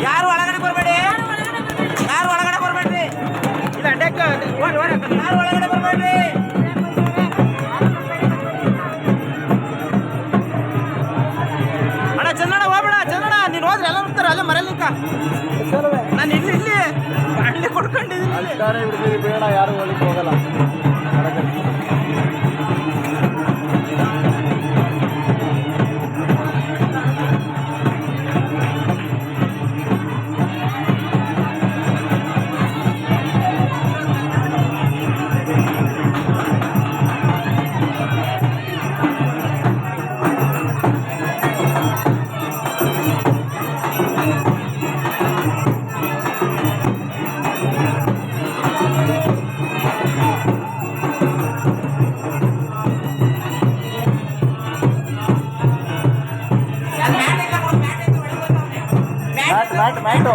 ಯಾರು ಒಳಗಡೆ ಬರಬೇಡಿ, ಯಾರು ಒಳಗಡೆ ಬರಬೇಡ್ರಿ. ಇಲ್ಲ ಡೆಕ್ ಯಾರು ಒಳಗಡೆ ಬರಬೇಡ್ರಿ. ಅಣ್ಣ ಚಂದಣ್ಣ ಹೋಗ್ಬೇಡ, ಚಂದಣ್ಣ ನೀನು ಹೋದ್ರೆ ಎಲ್ಲ ಹೋಗ್ತಾರೆ ಅಲ್ಲೇ ಮರೆಯಲಿಕ್ಕ. ನಾನು ಇಲ್ಲಿ ಬಾಂಡ್ಲಿ ಕೊಡ್ಕೊಂಡಿದ್ದೀನಿ. ಬೇಡ, ಯಾರು ಹೋಗ್ಲಿಕ್ಕೆ ಹೋಗಲ್ಲ. ಮ್ಯಾಟು